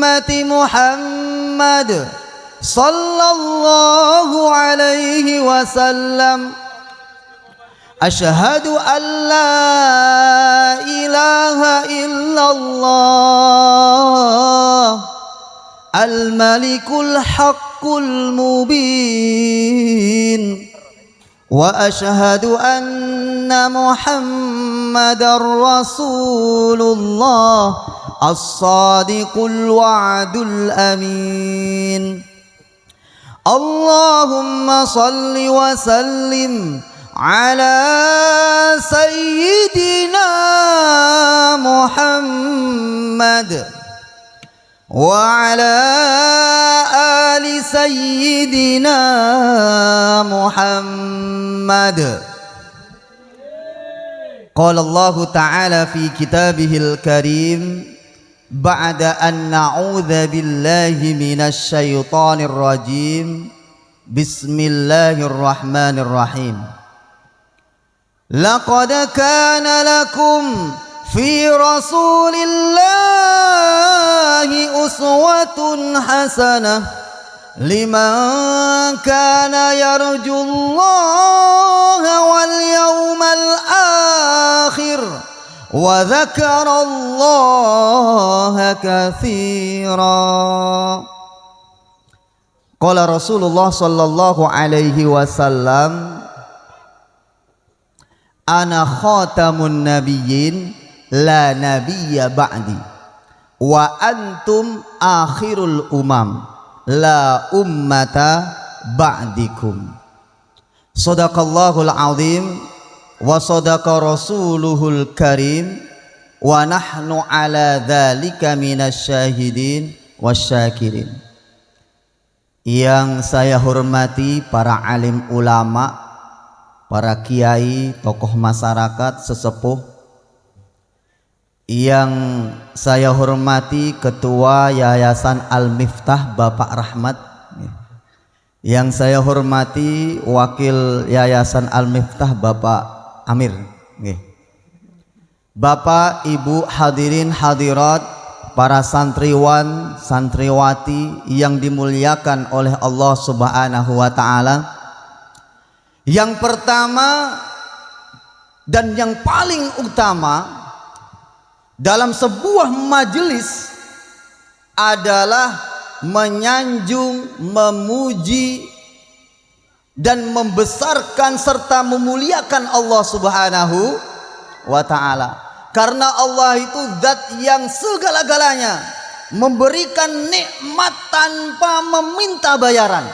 ummati Muhammad sallallahu alaihi wasallam. Asyhadu an la ilaha illallah al-malikul haqqul mubin wa asyhadu anna Muhammadar Rasulullah as-sadiqul wa'dul amin. Allahumma salli wa sallim ala sayyidina Muhammad wa ala ali sayyidina Muhammad. Qala Allah ta'ala fi kitabihil karim ba'da an na'udza billahi minasy syaithanir rajim. Bismillahirrahmanirrahim. Laqad kana lakum fi rasulillahi uswatun hasanah liman kana yarjullaha wal yawmal akhir wa dzakarallaha katsira. Qala Rasulullah sallallahu alaihi wasallam, ana khatamun nabiyyin la nabiyya ba'di wa antum akhirul umam la ummata ba'dikum. Sadaqallahul azim wa sadaqa rasuluhul karim wa nahnu ala dzalika minasy syahidin wasyakirin. Yang saya hormati para alim ulama, para kiai, tokoh masyarakat, sesepuh. Yang saya hormati Ketua Yayasan Al-Miftah Bapak Rahmat. Yang saya hormati Wakil Yayasan Al-Miftah Bapak Amir. Bapak, Ibu, hadirin hadirat, para santriwan, santriwati yang dimuliakan oleh Allah Subhanahu wa ta'ala. Yang pertama dan yang paling utama dalam sebuah majelis adalah menyanjung, memuji dan membesarkan serta memuliakan Allah Subhanahu wa ta'ala. Karena Allah itu zat yang segala-galanya, memberikan nikmat tanpa meminta bayaran.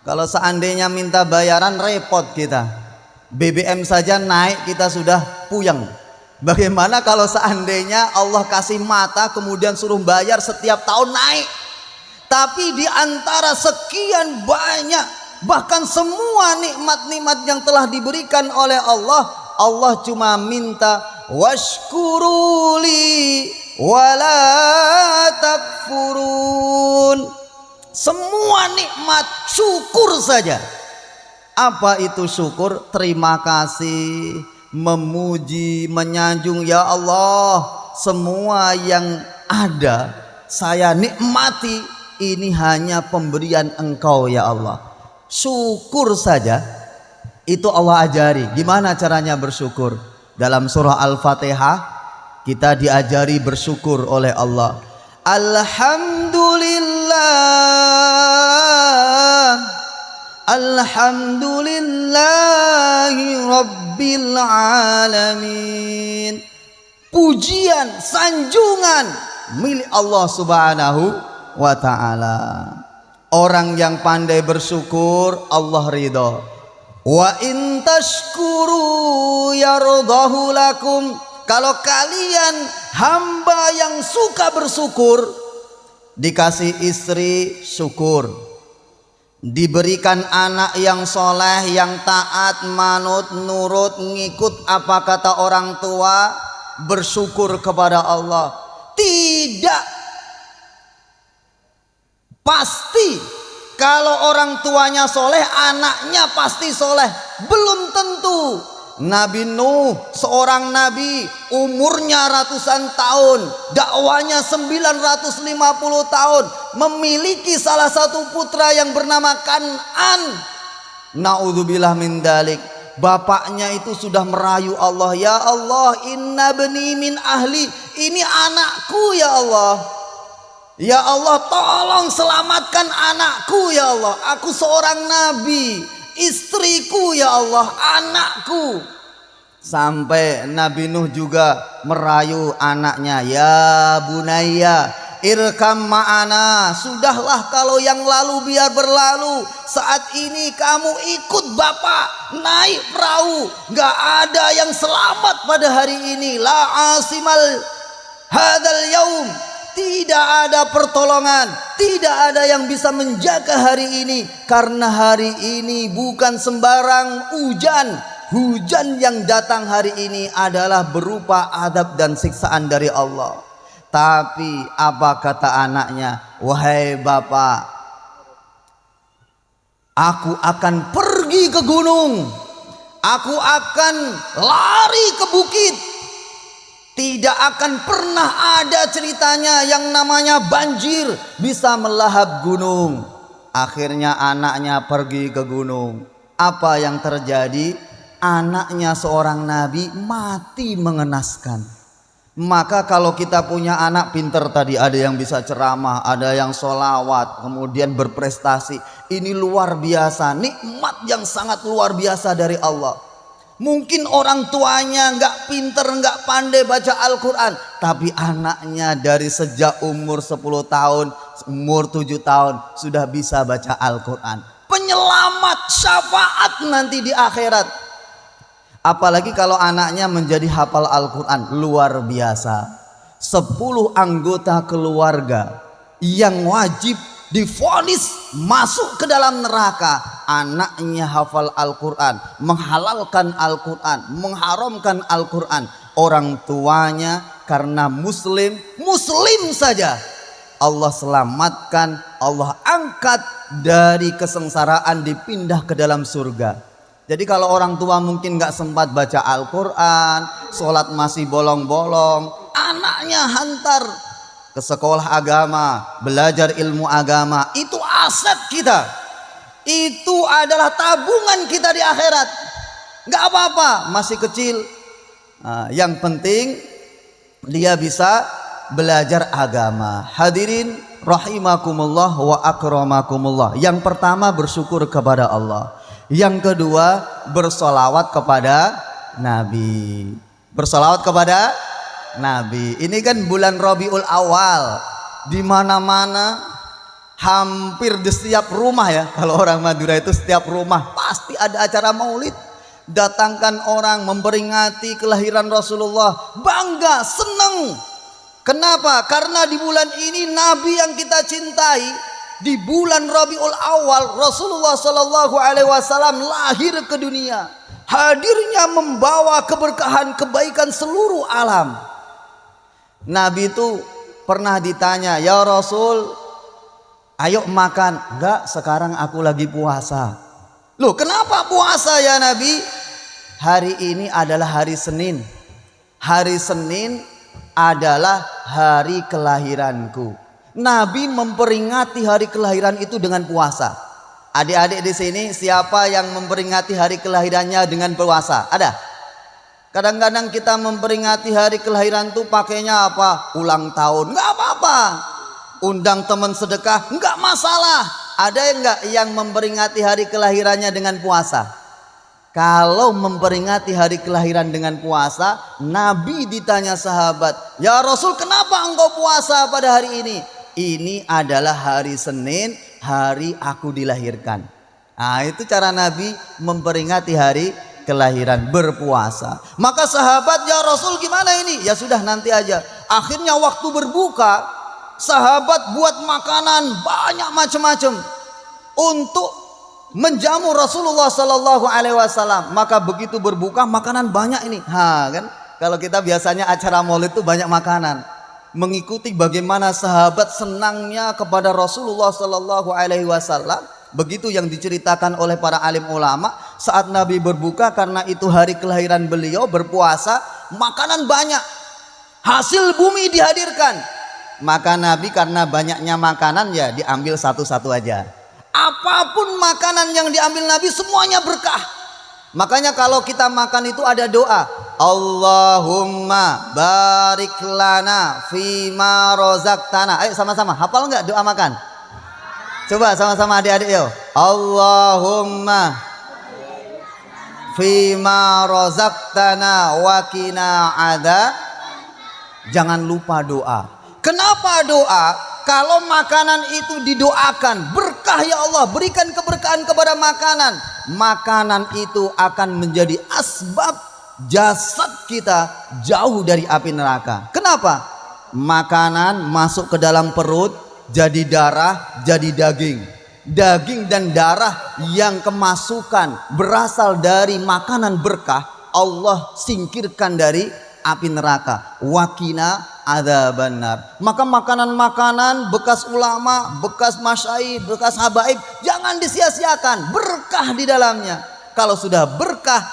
Kalau seandainya minta bayaran repot kita. BBM saja naik kita sudah puyeng. Bagaimana kalau seandainya Allah kasih mata kemudian suruh bayar setiap tahun naik. Tapi di antara sekian banyak, bahkan semua nikmat-nikmat yang telah diberikan oleh Allah, Allah cuma minta washkuruli wala takfurun. Semua nikmat syukur saja. Apa itu syukur? Terima kasih, memuji, menyanjung. Ya Allah, semua yang ada saya nikmati, ini hanya pemberian Engkau ya Allah. Syukur saja. Itu Allah ajari. Gimana caranya bersyukur? Dalam surah Al-Fatihah kita diajari bersyukur oleh Allah. Alhamdulillah, alhamdulillahi rabbil alamin. Pujian, sanjungan milik Allah Subhanahu wa ta'ala. Orang yang pandai bersyukur Allah ridho. Wa in tashkuru yardahu lakum. Kalau kalian hamba yang suka bersyukur, dikasih istri syukur, diberikan anak yang soleh, yang taat, manut, nurut, ngikut apa kata orang tua, bersyukur kepada Allah. Tidak pasti kalau orang tuanya soleh, anaknya pasti soleh. Belum tentu. Nabi Nuh, seorang nabi, umurnya ratusan tahun, dakwanya 950 tahun, memiliki salah satu putra yang bernama Kan'an. Naudzubillah min dalik. Bapaknya itu sudah merayu Allah, ya Allah, inna bani min ahli, ini anakku ya Allah. Ya Allah, tolong selamatkan anakku ya Allah. Aku seorang nabi, istriku ya Allah, anakku. Sampai Nabi Nuh juga merayu anaknya, ya bunayya irkam ma'ana, sudahlah kalau yang lalu biar berlalu, saat ini kamu ikut bapak naik perahu. Gak ada yang selamat pada hari ini, la asimal hadal yaum, tidak ada pertolongan, tidak ada yang bisa menjaga hari ini, karena hari ini bukan sembarang hujan. Hujan yang datang hari ini adalah berupa adab dan siksaan dari Allah. Tapi apa kata anaknya? Wahai bapak, aku akan pergi ke gunung, aku akan lari ke bukit. Tidak akan pernah ada ceritanya yang namanya banjir bisa melahap gunung. Akhirnya anaknya pergi ke gunung. Apa yang terjadi? Anaknya seorang nabi mati mengenaskan. Maka kalau kita punya anak pinter tadi, ada yang bisa ceramah, ada yang sholawat, kemudian berprestasi, ini luar biasa, nikmat yang sangat luar biasa dari Allah. Mungkin orang tuanya nggak pinter, nggak pandai baca Al-Quran, tapi anaknya dari sejak umur 10 tahun, umur 7 tahun sudah bisa baca Al-Quran. Penyelamat, syafaat nanti di akhirat. Apalagi kalau anaknya menjadi hafal Al-Quran, luar biasa. 10 anggota keluarga yang wajib divonis masuk ke dalam neraka, anaknya hafal Al-Quran, menghalalkan Al-Quran, mengharamkan Al-Quran. Orang tuanya karena muslim saja Allah selamatkan, Allah angkat dari kesengsaraan, dipindah ke dalam surga. Jadi kalau orang tua mungkin gak sempat baca Al-Quran, sholat masih bolong-bolong, anaknya hantar ke sekolah agama, belajar ilmu agama. Itu aset kita, itu adalah tabungan kita di akhirat. Gak apa-apa, masih kecil. Yang penting dia bisa belajar agama. Hadirin rahimakumullah wa akramakumullah. Yang pertama, bersyukur kepada Allah. Yang kedua, bersolawat kepada Nabi. Bersolawat kepada Nabi. Ini kan bulan Rabiul Awal, di mana-mana, hampir di setiap rumah ya. Kalau orang Madura itu setiap rumah pasti ada acara maulid. Datangkan orang, memperingati kelahiran Rasulullah, bangga, senang. Kenapa? Karena di bulan ini Nabi yang kita cintai, di bulan Rabiul Awal Rasulullah Sallallahu Alaihi Wasallam lahir ke dunia. Hadirnya membawa keberkahan, kebaikan seluruh alam. Nabi itu pernah ditanya, ya Rasul, ayo makan. Enggak, sekarang aku lagi puasa. Loh, kenapa puasa ya Nabi? Hari ini adalah hari Senin. Hari Senin adalah hari kelahiranku. Nabi memperingati hari kelahiran itu dengan puasa. Adik-adik di sini, siapa yang memperingati hari kelahirannya dengan puasa? Ada? Kadang-kadang kita memperingati hari kelahiran itu pakainya apa? Ulang tahun. Enggak apa-apa. Undang teman sedekah, enggak masalah. Ada enggak yang memperingati hari kelahirannya dengan puasa? Kalau memperingati hari kelahiran dengan puasa, Nabi ditanya sahabat, ya Rasul, kenapa engkau puasa pada hari ini? Ini adalah hari Senin, hari aku dilahirkan. Nah, itu cara Nabi memperingati hari kelahiran, berpuasa. Maka sahabat, ya Rasul gimana ini? Ya sudah, nanti aja. Akhirnya waktu berbuka, sahabat buat makanan banyak macam-macam untuk menjamu Rasulullah Sallallahu Alaihi Wasallam. Maka begitu berbuka, makanan banyak ini. Kan kalau kita biasanya acara maulid itu banyak makanan, mengikuti bagaimana sahabat senangnya kepada Rasulullah Sallallahu Alaihi Wasallam. Begitu yang diceritakan oleh para alim ulama, saat Nabi berbuka, karena itu hari kelahiran beliau, berpuasa, makanan banyak, hasil bumi dihadirkan. Maka Nabi karena banyaknya makanan ya diambil satu-satu aja. Apapun makanan yang diambil Nabi semuanya berkah. Makanya kalau kita makan itu ada doa, Allahumma barik lana fima rozaqtana. Ayo sama-sama, hafal nggak doa makan? Coba sama-sama adik-adik yo. Allahumma fima rozaqtana wa qina adza. Jangan lupa doa. Kenapa doa? Kalau makanan itu didoakan, berkah ya Allah, berikan keberkahan kepada makanan. Makanan itu akan menjadi asbab jasad kita jauh dari api neraka. Kenapa? Makanan masuk ke dalam perut, jadi darah, jadi daging. Daging dan darah yang kemasukan berasal dari makanan berkah, Allah singkirkan dari api neraka. Wakina adzabannar. Maka makanan-makanan bekas ulama, bekas masyaikh, bekas habaib jangan disia-siakan, berkah di dalamnya. Kalau sudah berkah,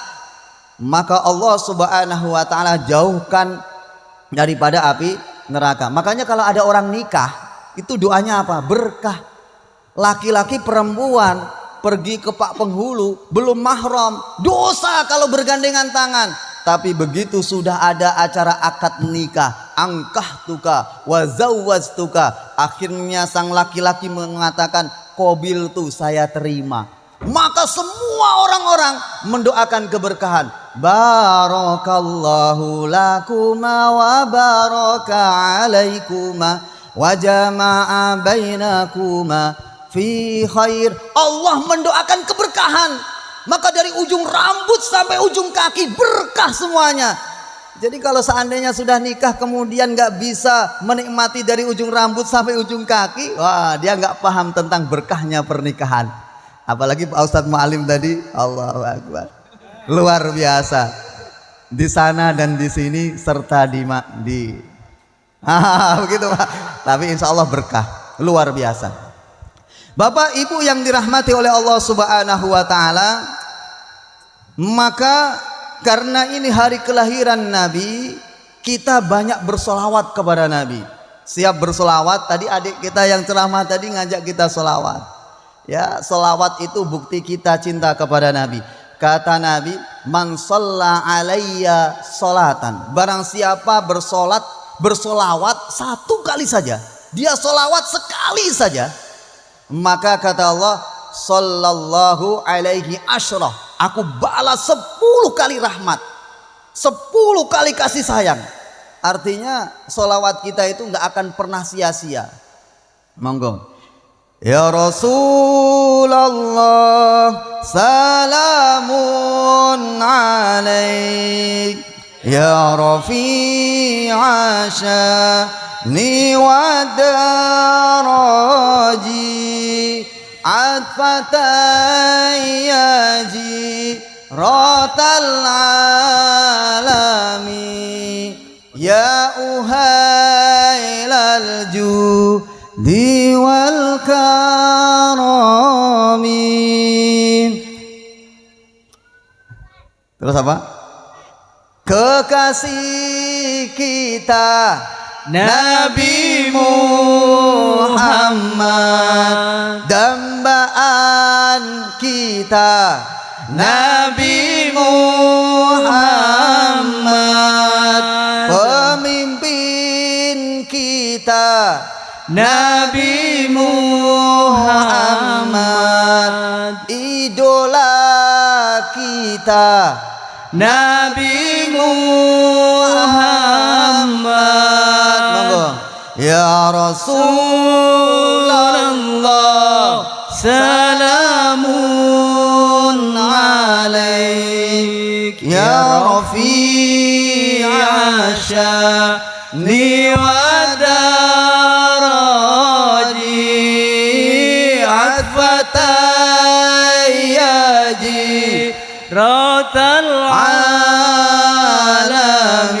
maka Allah Subhanahu wa taala jauhkan daripada api neraka. Makanya kalau ada orang nikah, itu doanya apa? Berkah. Laki-laki perempuan pergi ke pak penghulu belum mahram, dosa kalau bergandengan tangan. Tapi begitu sudah ada acara akad nikah, angkah tuka wa zawwajtuka, akhirnya sang laki-laki mengatakan qabil tu, saya terima. Maka semua orang-orang mendoakan keberkahan. Barakallahu lakuma wa baraka alaikuma wa jama'a bainakuma fi khair. Allah mendoakan keberkahan. Maka dari ujung rambut sampai ujung kaki berkah semuanya. Jadi kalau seandainya sudah nikah kemudian nggak bisa menikmati dari ujung rambut sampai ujung kaki, wah dia nggak paham tentang berkahnya pernikahan. Apalagi Pak Ustadz Mu'alim tadi, Allahu Akbar, luar biasa. Di sana dan di sini serta begitu Pak. Tapi insya Allah berkah, luar biasa. Bapak Ibu yang dirahmati oleh Allah Subhanahu wa taala, maka karena ini hari kelahiran Nabi, kita banyak bersolawat kepada Nabi. Siap bersolawat. Tadi adik kita yang ceramah tadi ngajak kita solawat. Ya, solawat itu bukti kita cinta kepada Nabi. Kata Nabi, man shalla alayya sholatan, barang siapa bersolawat satu kali saja, dia solawat sekali saja, maka kata Allah, sallallahu alaihi asyrah, aku balas 10 kali rahmat, 10 kali kasih sayang. Artinya solawat kita itu nggak akan pernah sia-sia. Monggo. Ya Rasulullah, salamun alaik, ya Rafi'a sya'ni wa daraji, atfatayyaji ratal alami, ya uhailal judi wal karami. Terus apa? Kekasih kita Nabi Muhammad, dambaan kita Nabi Muhammad, pemimpin kita Nabi Muhammad, idola kita Nabi Muhammad. Monggo. Ya Rasulullah, salamun alaik, ya Rafi'a sya'ni wa daraji, atfatayyaji ratal alami,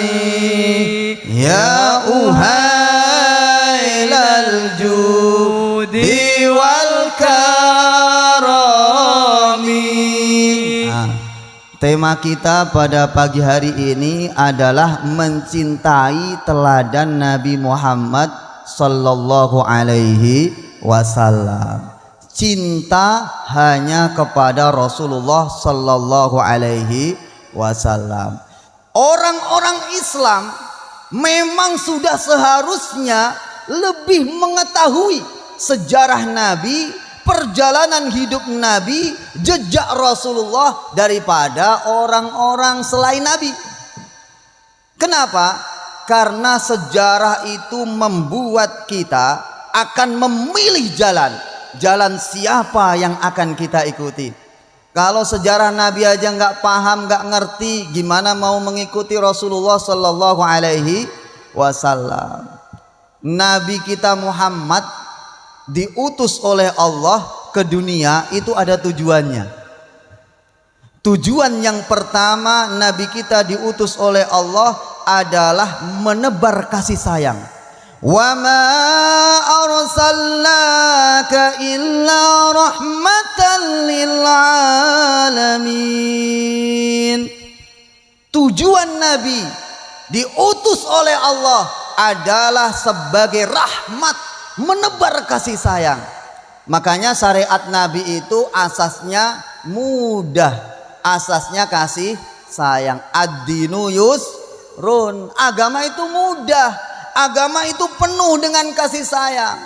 ya uhailal judi wal karami. Tema kita pada pagi hari ini adalah mencintai teladan Nabi Muhammad sallallahu alaihi wasallam. Cinta hanya kepada Rasulullah sallallahu alaihi wasallam. Orang-orang Islam memang sudah seharusnya lebih mengetahui sejarah Nabi, perjalanan hidup Nabi, jejak Rasulullah daripada orang-orang selain Nabi. Kenapa? Karena sejarah itu membuat kita akan memilih jalan siapa yang akan kita ikuti. Kalau sejarah Nabi aja nggak paham, nggak ngerti, gimana mau mengikuti Rasulullah Sallallahu Alaihi Wasallam? Nabi kita Muhammad diutus oleh Allah ke dunia itu ada tujuannya. Tujuan yang pertama Nabi kita diutus oleh Allah adalah menebar kasih sayang. Wa ma arsalnaka illa rahmatan lil alamin. Tujuan Nabi diutus oleh Allah adalah sebagai rahmat, menebar kasih sayang. Makanya syariat Nabi itu asasnya mudah, asasnya kasih sayang. Ad-dinu yusrun, agama itu mudah, agama itu penuh dengan kasih sayang.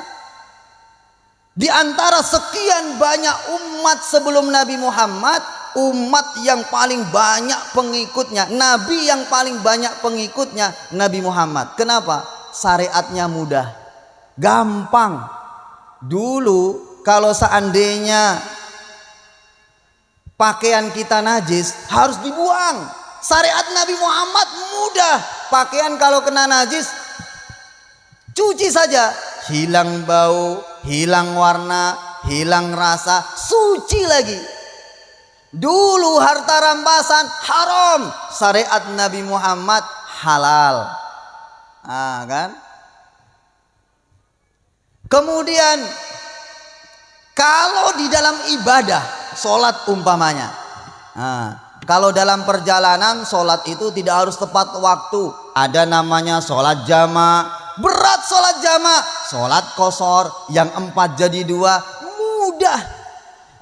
Di antara sekian banyak umat sebelum Nabi Muhammad, umat yang paling banyak pengikutnya, Nabi yang paling banyak pengikutnya Nabi Muhammad. Kenapa? Syariatnya mudah, gampang. Dulu kalau seandainya pakaian kita najis harus dibuang. Syariat Nabi Muhammad mudah. Pakaian kalau kena najis cuci saja, hilang bau, hilang warna, hilang rasa, suci lagi. Dulu harta rampasan haram, syariat Nabi Muhammad halal. Kan? Kemudian kalau di dalam ibadah, sholat umpamanya, kalau dalam perjalanan sholat itu tidak harus tepat waktu. Ada namanya sholat jama', berat sholat jama', sholat qashar yang 4 jadi 2 mudah.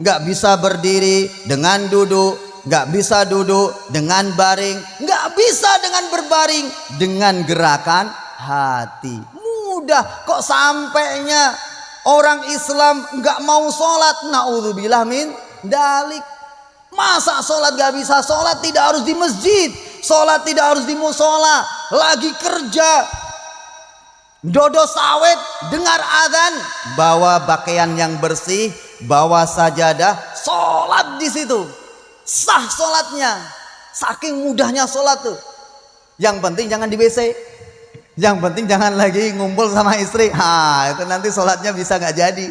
Gak bisa berdiri dengan duduk, gak bisa duduk dengan baring, gak bisa dengan berbaring dengan gerakan hati. Mudah. Kok sampainya orang Islam gak mau sholat? Na'udzubillah min dalik. Masa sholat gak bisa? Sholat tidak harus di masjid, sholat tidak harus di musola. Lagi kerja, dodo sawit, dengar adzan, bawa pakaian yang bersih, bawa sajadah, sholat di situ, sah sholatnya. Saking mudahnya sholat tuh. Yang penting jangan di WC, yang penting jangan lagi ngumpul sama istri. Itu nanti sholatnya bisa nggak jadi.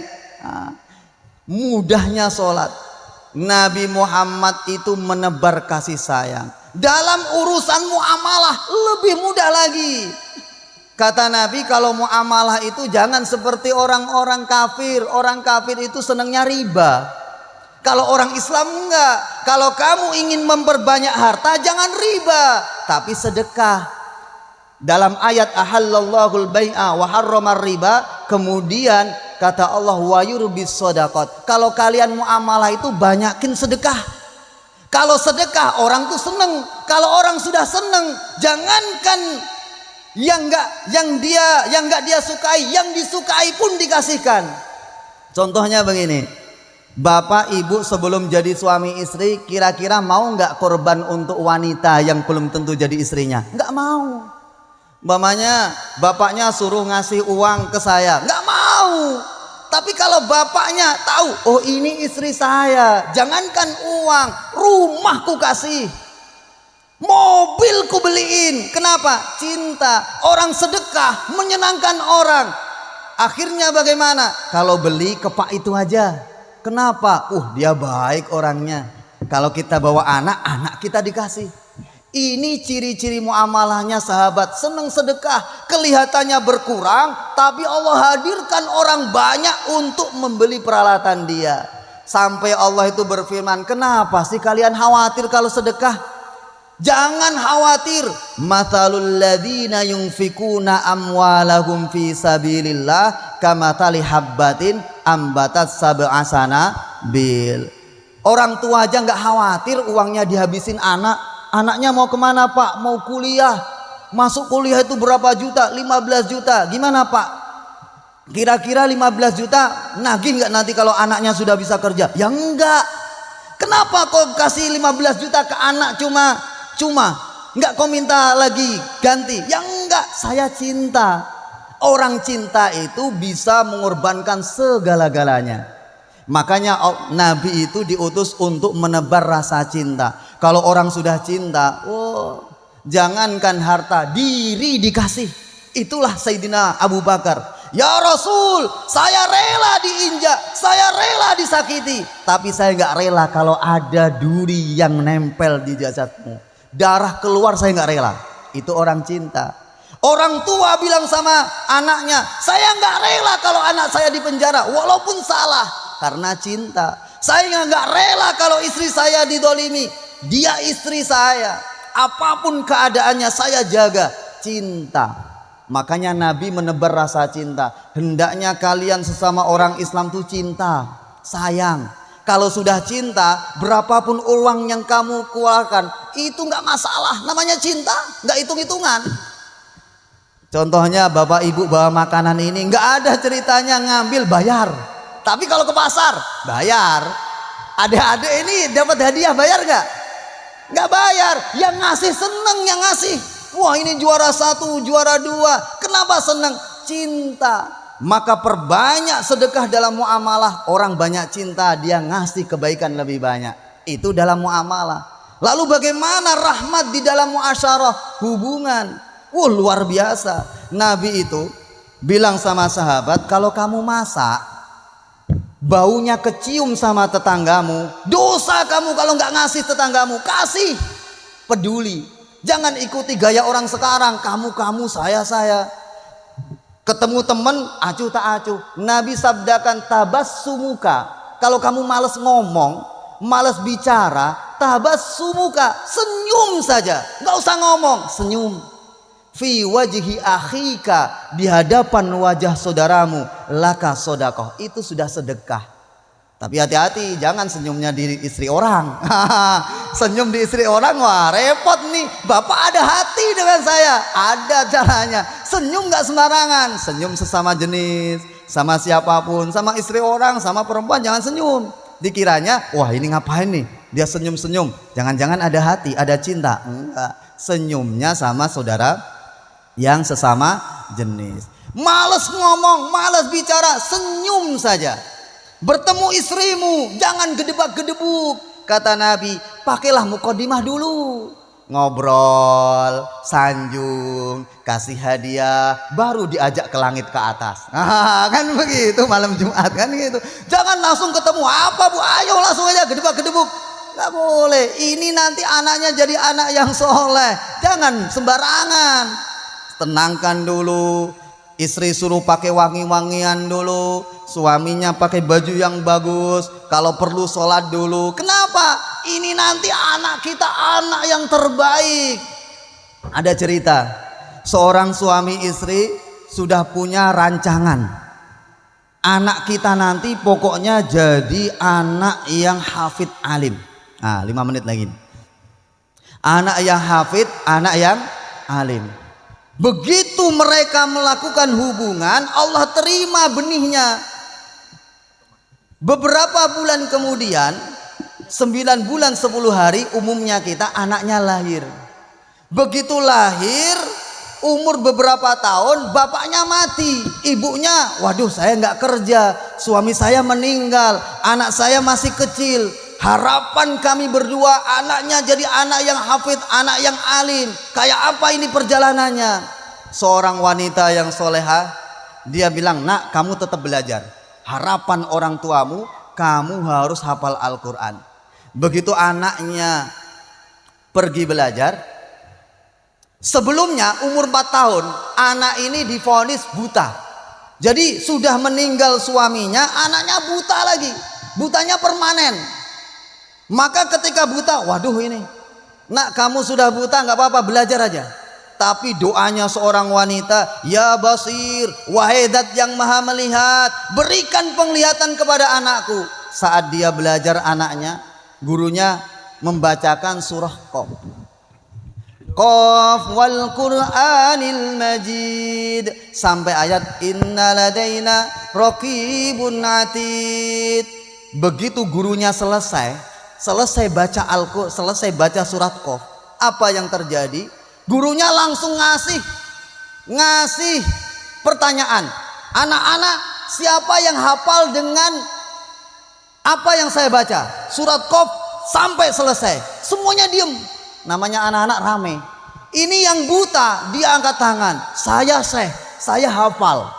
Mudahnya sholat. Nabi Muhammad itu menebar kasih sayang. Dalam urusan muamalah lebih mudah lagi. Kata Nabi, kalau muamalah itu jangan seperti orang-orang kafir. Orang kafir itu senangnya riba. Kalau orang Islam enggak. Kalau kamu ingin memperbanyak harta, jangan riba, tapi sedekah. Dalam ayat ahallallahul bai'a wa harramar riba, kemudian kata Allah wa yurbis shadaqat. Kalau kalian muamalah itu banyakin sedekah. Kalau sedekah orang tuh seneng. Kalau orang sudah seneng, jangankan yang enggak dia sukai, yang disukai pun dikasihkan. Contohnya begini, bapak ibu sebelum jadi suami istri kira-kira mau nggak korban untuk wanita yang belum tentu jadi istrinya? Nggak mau. Umpamanya bapaknya suruh ngasih uang ke saya, nggak mau. Tapi kalau bapaknya tahu, oh ini istri saya, jangankan uang, rumah ku kasih, mobil ku beliin. Kenapa? Cinta. Orang sedekah menyenangkan orang. Akhirnya bagaimana? Kalau beli ke Pak itu aja. Kenapa? Dia baik orangnya. Kalau kita bawa anak, anak kita dikasih. Ini ciri-ciri muamalahnya sahabat. Senang sedekah, kelihatannya berkurang, tapi Allah hadirkan orang banyak untuk membeli peralatan dia. Sampai Allah itu berfirman, kenapa sih kalian khawatir kalau sedekah? Jangan khawatir. Mathalul ladzina yunfikuna amwalahum fi sabilillah kamathali habbatin ambatat sab'a sanabil. Orang tua aja nggak khawatir uangnya dihabisin anak. Anaknya mau kemana Pak? Mau kuliah. Masuk kuliah itu berapa juta? 15 juta. Gimana Pak? Kira-kira 15 juta nagih nggak nanti kalau anaknya sudah bisa kerja? Ya enggak. Kenapa kau kasih 15 juta ke anak cuma nggak kau minta lagi ganti? Ya enggak, saya cinta. Orang cinta itu bisa mengorbankan segala-galanya. Makanya Nabi itu diutus untuk menebar rasa cinta. Kalau orang sudah cinta, jangankan harta, diri dikasih. Itulah Sayyidina Abu Bakar. Ya Rasul, saya rela diinjak, saya rela disakiti, tapi saya nggak rela kalau ada duri yang nempel di jasadmu, darah keluar, saya nggak rela. Itu orang cinta. Orang tua bilang sama anaknya, saya nggak rela kalau anak saya dipenjara walaupun salah, karena cinta. Saya nggak rela kalau istri saya didolimi, dia istri saya, apapun keadaannya saya jaga. Cinta. Makanya Nabi menebar rasa cinta. Hendaknya kalian sesama orang Islam tuh cinta, sayang. Kalau sudah cinta, berapapun uang yang kamu keluarkan itu nggak masalah. Namanya cinta, nggak hitung-hitungan. Contohnya bapak ibu bawa makanan ini, nggak ada ceritanya ngambil bayar. Tapi kalau ke pasar bayar. Adik-adik ini dapat hadiah bayar nggak? Nggak bayar. Yang ngasih seneng, yang ngasih. Wah, ini juara 1, juara 2. Kenapa senang? Cinta. Maka perbanyak sedekah dalam muamalah. Orang banyak cinta, dia ngasih kebaikan lebih banyak. Itu dalam muamalah. Lalu bagaimana rahmat di dalam muasyarah, hubungan? Luar biasa. Nabi itu bilang sama sahabat, kalau kamu masak, baunya kecium sama tetanggamu, dosa kamu kalau nggak ngasih tetanggamu. Kasih, peduli. Jangan ikuti gaya orang sekarang, kamu, saya. Ketemu temen, acuh tak acuh. Nabi sabdakan tabassumuka. Kalau kamu malas ngomong, malas bicara, tabassumuka, senyum saja. Nggak usah ngomong, senyum. Fi wajhi akhika, di hadapan wajah saudaramu, laka sodakoh. Itu sudah sedekah. Tapi hati-hati, jangan senyumnya di istri orang. Senyum di istri orang, wah repot nih. Bapak ada hati dengan saya, ada caranya. Senyum gak sembarangan. Senyum sesama jenis, sama siapapun, sama istri orang, sama perempuan, jangan senyum. Dikiranya, wah ini ngapain nih, dia senyum-senyum. Jangan-jangan ada hati, ada cinta. Enggak, senyumnya sama saudara yang sesama jenis. Males ngomong, males bicara, senyum saja. Bertemu istrimu, jangan gedebak-gedebuk. Kata Nabi, pakailah muqaddimah dulu. Ngobrol, sanjung, kasih hadiah, baru diajak ke langit ke atas. Kan begitu malam Jumat kan gitu. Jangan langsung ketemu, apa Bu, ayo langsung aja gedebak-gedebuk. Gak boleh, ini nanti anaknya jadi anak yang soleh. Jangan sembarangan. Tenangkan dulu. Istri suruh pakai wangi-wangian dulu, suaminya pakai baju yang bagus, kalau perlu sholat dulu. Kenapa? Ini nanti anak kita anak yang terbaik. Ada cerita, seorang suami istri sudah punya rancangan. Anak kita nanti pokoknya jadi anak yang hafid alim. 5 menit lagi. Anak yang hafid, anak yang alim. Begitu mereka melakukan hubungan, Allah terima benihnya. Beberapa bulan kemudian, 9 bulan 10 hari umumnya kita anaknya lahir. Begitu lahir, umur beberapa tahun bapaknya mati. Ibunya, waduh saya nggak kerja, suami saya meninggal, anak saya masih kecil. Harapan kami berdua anaknya jadi anak yang hafid, anak yang alim. Kayak apa ini perjalanannya? Seorang wanita yang soleha, dia bilang, nak kamu tetap belajar. Harapan orang tuamu, kamu harus hafal Al-Quran. Begitu anaknya pergi belajar, sebelumnya umur 4 tahun, anak ini divonis buta. Jadi sudah meninggal suaminya, anaknya buta lagi. butanya permanen. Maka ketika buta, waduh ini, nak kamu sudah buta nggak apa-apa, belajar aja. Tapi doanya seorang wanita, ya Basir, wahai Zat yang maha melihat, berikan penglihatan kepada anakku. Saat dia belajar, anaknya, gurunya membacakan surah Qaf. Qaf wal Qur'anil Majid sampai ayat inna ladaina raqibun atid. Begitu gurunya selesai baca Al-Qur'an, selesai baca surat Qaf, apa yang terjadi? Gurunya langsung ngasih pertanyaan. Anak-anak, siapa yang hafal dengan apa yang saya baca? Surat Qaf sampai selesai. Semuanya diem. Namanya anak-anak rame. Ini yang buta, dia angkat tangan. Saya hafal.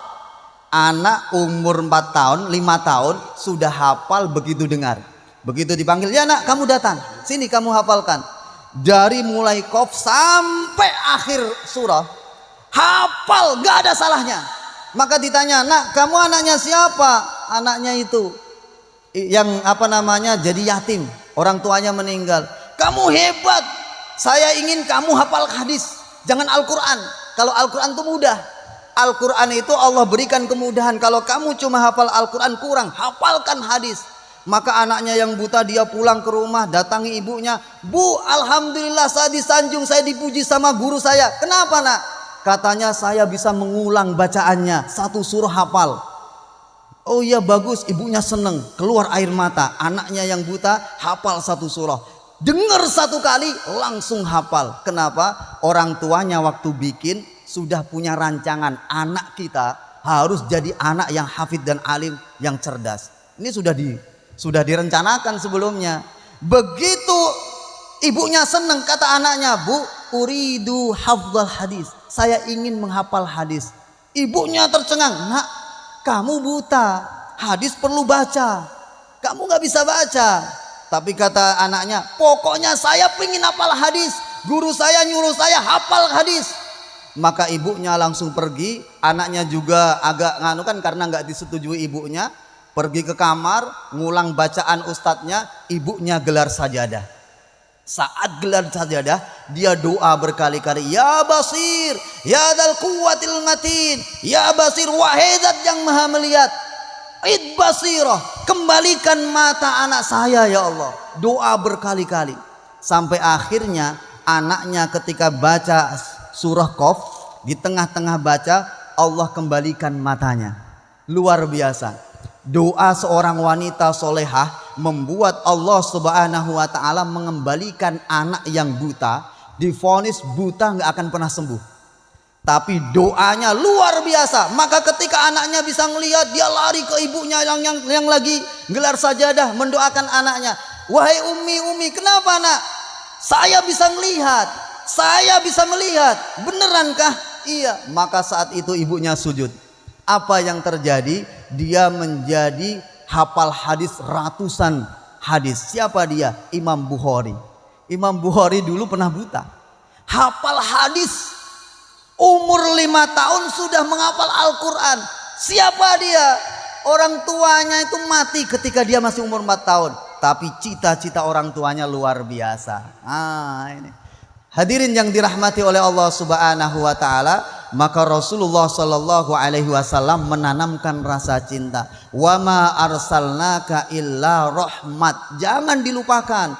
Anak umur 4 tahun, 5 tahun sudah hafal begitu dengar. Begitu dipanggil, ya nak kamu datang. Sini kamu hafalkan. Dari mulai Qaf sampai akhir surah hafal, gak ada salahnya. Maka ditanya, nak kamu anaknya siapa? Anaknya itu yang jadi yatim, orang tuanya meninggal. Kamu hebat, saya ingin kamu hafal hadis, jangan Al-Quran. Kalau Al-Quran itu mudah, Al-Quran itu Allah berikan kemudahan. Kalau kamu cuma hafal Al-Quran kurang, hafalkan hadis. Maka anaknya yang buta, dia pulang ke rumah, datangi ibunya. Bu, alhamdulillah saya disanjung, saya dipuji sama guru saya. Kenapa nak? Katanya saya bisa mengulang bacaannya, 1 surah hafal. Oh iya bagus, ibunya seneng, keluar air mata. Anaknya yang buta hafal 1 surah. Dengar 1 kali langsung hafal. Kenapa? Orang tuanya waktu bikin sudah punya rancangan. Anak kita harus jadi anak yang hafid dan alim, yang cerdas. Ini sudah direncanakan sebelumnya. Begitu ibunya senang, kata anaknya, Bu, uridu hafdzal hadis, saya ingin menghafal hadis. Ibunya tercengang, nak kamu buta, hadis perlu baca, kamu gak bisa baca. Tapi kata anaknya, pokoknya saya pengen hafal hadis, guru saya nyuruh saya hafal hadis. Maka ibunya langsung pergi. Anaknya juga agak nganu kan, karena gak disetujui ibunya, pergi ke kamar, ngulang bacaan ustadznya. Ibunya gelar sajadah. Saat gelar sajadah, dia doa berkali-kali, ya Basir, ya Dzal Quwwatil Matin, ya Basir, wahai Zat yang maha melihat, id basirah, kembalikan mata anak saya ya Allah. Doa berkali-kali sampai akhirnya anaknya ketika baca surah Qaf, di tengah-tengah baca Allah kembalikan matanya. Luar biasa. Doa seorang wanita solehah membuat Allah Subhanahu wa ta'ala mengembalikan anak yang buta, divonis buta gak akan pernah sembuh. Tapi doanya luar biasa. Maka ketika anaknya bisa melihat, dia lari ke ibunya yang lagi gelar sajadah mendoakan anaknya. Wahai Umi, kenapa nak? Saya bisa melihat, saya bisa melihat. Benerankah? Iya. Maka saat itu ibunya sujud. Apa yang terjadi? Dia menjadi hafal hadis ratusan hadis. Siapa dia? Imam Bukhari. Imam Bukhari dulu pernah buta, hafal hadis. Umur 5 tahun sudah menghafal Al-Quran. Siapa dia? Orang tuanya itu mati ketika dia masih umur 4 tahun. Tapi cita-cita orang tuanya luar biasa. Ini hadirin yang dirahmati oleh Allah Subhanahu wa ta'ala. Maka Rasulullah Sallallahu Alaihi Wasallam menanamkan rasa cinta. Wa ma arsalnaka illa rahmat. Jangan dilupakan,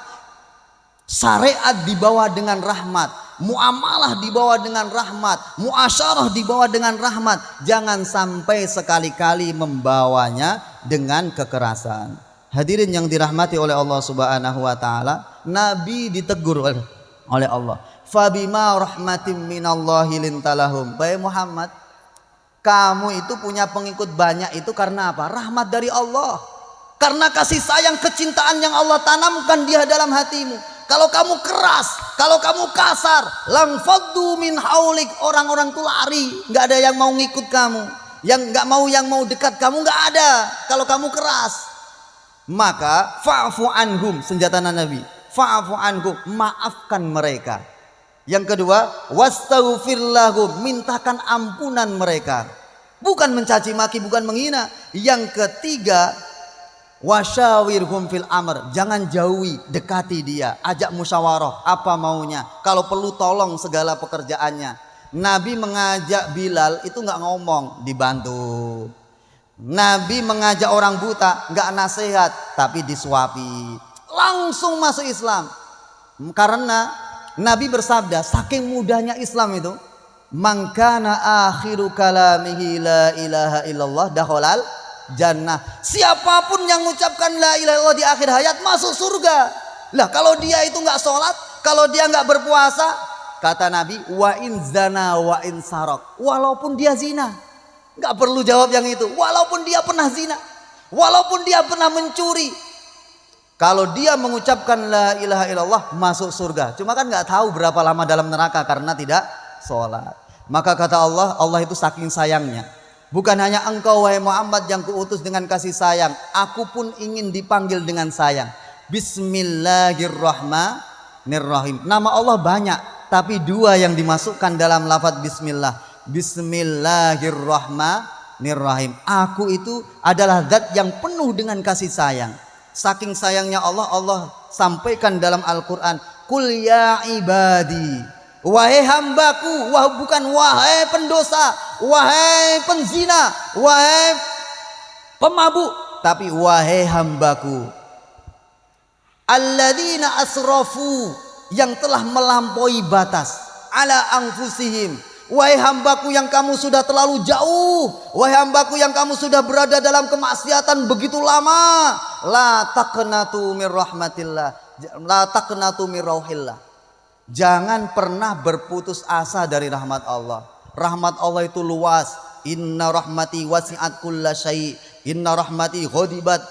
syariat dibawa dengan rahmat, muamalah dibawa dengan rahmat, muasyarah dibawa dengan rahmat. Jangan sampai sekali-kali membawanya dengan kekerasan. Hadirin yang dirahmati oleh Allah Subhanahu wa ta'ala, Nabi ditegur oleh Allah. Fabima rahmatim minallahi lintalahum. Baik Muhammad, kamu itu punya pengikut banyak itu karena apa? Rahmat dari Allah. Karena kasih sayang, kecintaan yang Allah tanamkan dia dalam hatimu. Kalau kamu keras, kalau kamu kasar, lang faddu min haulik, orang-orang tuh lari, nggak ada yang mau ngikut kamu. Yang mau dekat kamu nggak ada. Kalau kamu keras, maka fa'fu anhum, senjata Nabi. Fa'fu anhum, maafkan mereka. Yang kedua, wastaghfir lahum, mintakan ampunan mereka. Bukan mencaci maki, bukan menghina. Yang ketiga, Wasyawirhum fil amr, jangan jauhi, dekati dia, ajak musyawarah apa maunya, kalau perlu tolong segala pekerjaannya. Nabi mengajak Bilal itu nggak ngomong, dibantu. Nabi mengajak orang buta nggak nasihat, tapi disuapi, langsung masuk Islam. Karena Nabi bersabda, saking mudahnya Islam itu, man kana akhiru kalamihi la ilaha illallah dakhalal jannah. Siapapun yang mengucapkan la ilaha illallah di akhir hayat masuk surga. Lah kalau dia itu nggak sholat, kalau dia nggak berpuasa, kata Nabi, wa in zana wa in sarok, walaupun dia zina, nggak perlu jawab yang itu, walaupun dia pernah zina, walaupun dia pernah mencuri, kalau dia mengucapkan la ilaha illallah masuk surga. Cuma kan nggak tahu berapa lama dalam neraka karena tidak sholat. Maka kata Allah, Allah itu saking sayangnya, bukan hanya engkau wahai Muhammad yang kuutus dengan kasih sayang, aku pun ingin dipanggil dengan sayang. Bismillahirrahmanirrahim. Nama Allah banyak, tapi dua yang dimasukkan dalam lafaz bismillah. Bismillahirrahmanirrahim. Aku itu adalah zat yang penuh dengan kasih sayang. Saking sayangnya Allah, Allah sampaikan dalam Al-Quran, Qul ya ibadi, wahai hambaku, bukan wahai pendosa, wahai penzina, wahai pemabuk, tapi wahai hambaku, alladzina asrafu, yang telah melampaui batas, ala anfusihim, wahai hambaku yang kamu sudah terlalu jauh, wahai hambaku yang kamu sudah berada dalam kemaksiatan begitu lama, la taqnatu mir rahmatillah, la taqnatu mir rauhillah. Jangan pernah berputus asa dari rahmat Allah. Rahmat Allah itu luas. Inna rahmati wasi'at kulla syai'. Inna rahmati ghadibat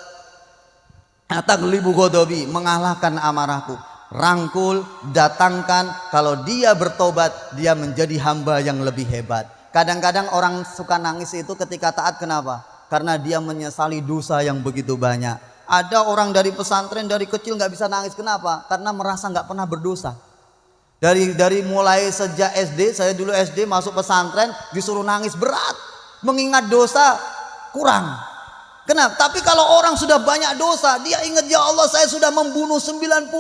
taglibu ghadabi, mengalahkan amarahku. Rangkul, datangkan, kalau dia bertobat, dia menjadi hamba yang lebih hebat. Kadang-kadang orang suka nangis itu ketika taat, kenapa? Karena dia menyesali dosa yang begitu banyak. Ada orang dari pesantren dari kecil nggak bisa nangis, kenapa? Karena merasa nggak pernah berdosa. Dari mulai sejak SD, saya dulu SD masuk pesantren disuruh nangis berat, mengingat dosa kurang. Kenapa? Tapi kalau orang sudah banyak dosa, dia ingat, ya Allah saya sudah membunuh 99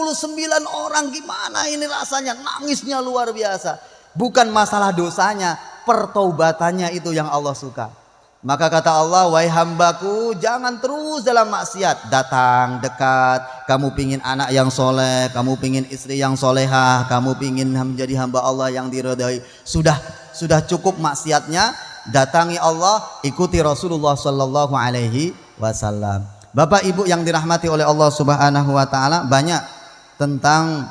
orang, gimana ini rasanya, nangisnya luar biasa. Bukan masalah dosanya, pertaubatannya itu yang Allah suka. Maka kata Allah, wahai hambaku, jangan terus dalam maksiat. Datang, dekat, kamu pingin anak yang soleh, kamu pingin istri yang solehah, kamu pingin menjadi hamba Allah yang diridhai. Sudah cukup maksiatnya. Datangi Allah, ikuti Rasulullah Sallallahu Alaihi Wasallam. Bapak Ibu yang dirahmati oleh Allah Subhanahu Wa Taala, banyak tentang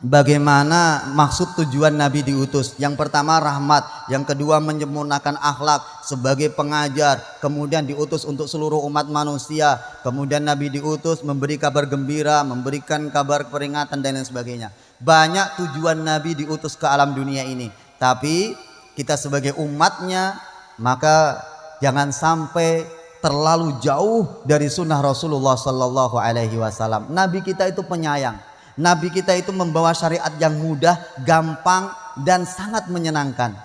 bagaimana maksud tujuan Nabi diutus. Yang pertama rahmat, yang kedua menyempurnakan akhlak sebagai pengajar, kemudian diutus untuk seluruh umat manusia, kemudian Nabi diutus memberi kabar gembira, memberikan kabar peringatan dan lain sebagainya. Banyak tujuan Nabi diutus ke alam dunia ini, tapi kita sebagai umatnya maka jangan sampai terlalu jauh dari sunnah Rasulullah Sallallahu Alaihi Wasallam. Nabi kita itu penyayang. Nabi kita itu membawa syariat yang mudah, gampang, dan sangat menyenangkan.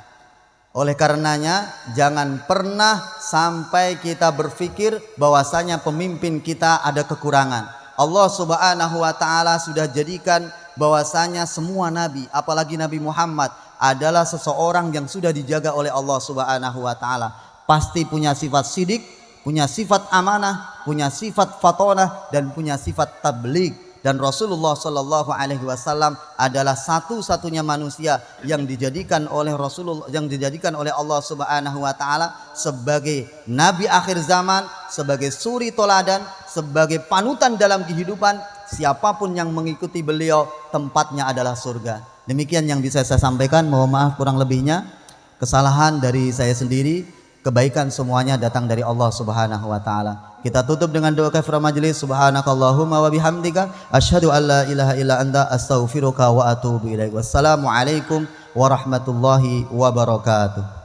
Oleh karenanya jangan pernah sampai kita berpikir bahwasanya pemimpin kita ada kekurangan. Allah Subhanahu Wa Taala sudah jadikan bahwasanya semua nabi, apalagi Nabi Muhammad, adalah seseorang yang sudah dijaga oleh Allah Subhanahu Wa Taala. Pasti punya sifat sidik, punya sifat amanah, punya sifat fatonah, dan punya sifat tabligh. Dan Rasulullah Sallallahu Alaihi Wasallam adalah satu-satunya manusia yang dijadikan oleh Rasulullah, yang dijadikan oleh Allah Subhanahu Wa Taala sebagai nabi akhir zaman, sebagai suri toladan, sebagai panutan dalam kehidupan. Siapapun yang mengikuti beliau, tempatnya adalah surga. Demikian yang bisa saya sampaikan. Mohon maaf kurang lebihnya. Kesalahan dari saya sendiri, kebaikan semuanya datang dari Allah Subhanahu Wa Taala. Kita tutup dengan doa kafaratul majelis. Subhanakallahumma wa bihamdika asyhadu an la ilaha illa anta astaghfiruka wa atubu ilaik. Wassalamualaikum warahmatullahi wabarakatuh.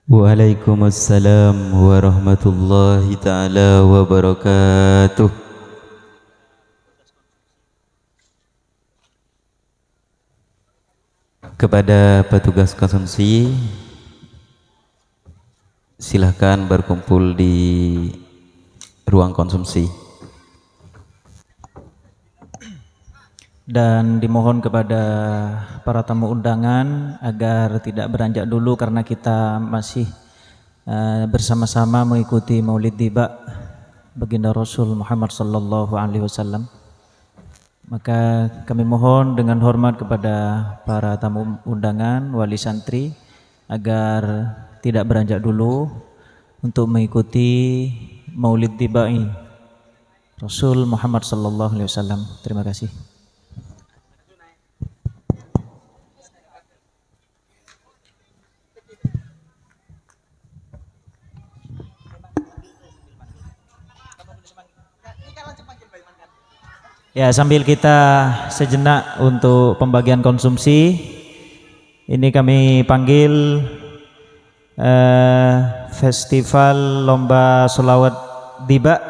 Waalaikumsalam warahmatullahi taala wabarakatuh. Kepada petugas konsumsi, silahkan berkumpul di ruang konsumsi. Dan dimohon kepada para tamu undangan agar tidak beranjak dulu karena kita masih bersama-sama mengikuti Maulid Tiba baginda Rasul Muhammad sallallahu alaihi wasallam. Maka kami mohon dengan hormat kepada para tamu undangan, wali santri agar tidak beranjak dulu untuk mengikuti Maulid Tiba Rasul Muhammad sallallahu alaihi wasallam. Terima kasih. Ya, sambil kita sejenak untuk pembagian konsumsi, ini kami panggil festival lomba sholawat tiba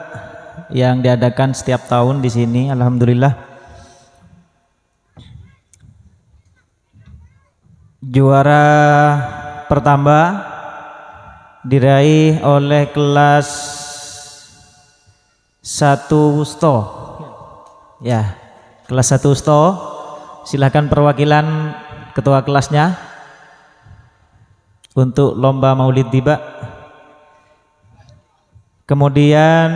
yang diadakan setiap tahun di sini. Alhamdulillah, juara pertama diraih oleh kelas 1 Wusto. Ya, kelas 1 Usto, silakan perwakilan ketua kelasnya untuk lomba Maulid Tiba. Kemudian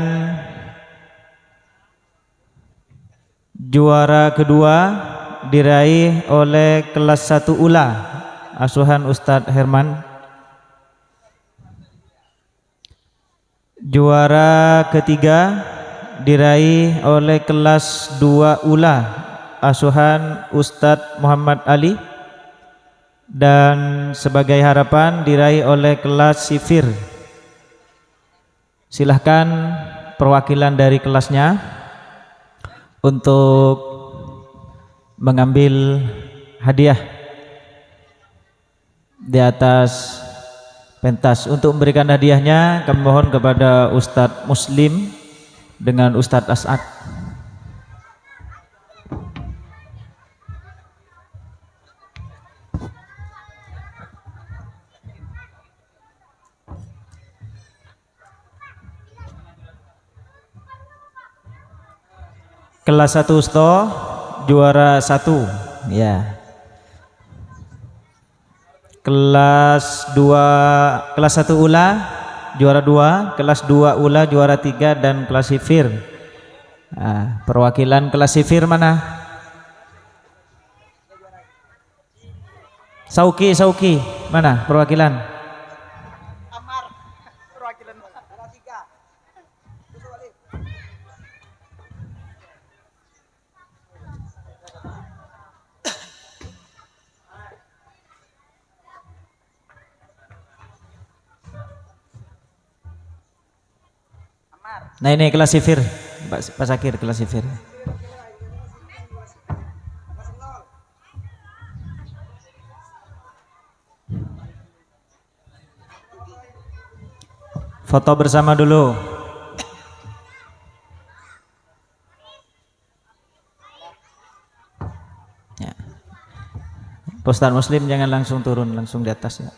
juara kedua diraih oleh kelas 1 Ula, asuhan Ustadz Herman. Juara ketiga diraih oleh kelas 2 Ula, asuhan Ustadz Muhammad Ali. Dan sebagai harapan diraih oleh kelas Sifir. Silahkan perwakilan dari kelasnya untuk mengambil hadiah di atas pentas. Untuk memberikan hadiahnya kami mohon kepada Ustadz Muslim dengan Ustadz As'ad. Kelas 1 Usto, juara 1. Ya. Kelas 1 Ula juara 2, kelas 2 Ula juara 3, dan kelas Sifir. Nah, perwakilan kelas Sifir mana? Sauki mana perwakilan? Amar, perwakilan kelas 3. Nah, ini kelas Sifir, Pak Sakir, kelas Sifir. Foto bersama dulu. Ya. Ustadz Muslim jangan langsung turun, langsung di atas ya.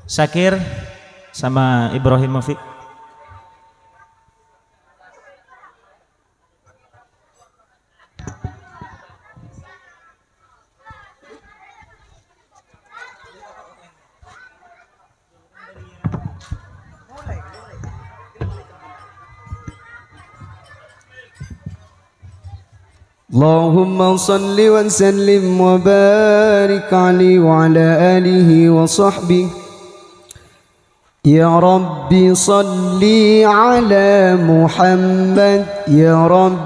Sakir sama Ibrahimovic. اللهم صل وسلم وبارك عليه وعلى آله وصحبه يا رب صل على محمد يا رب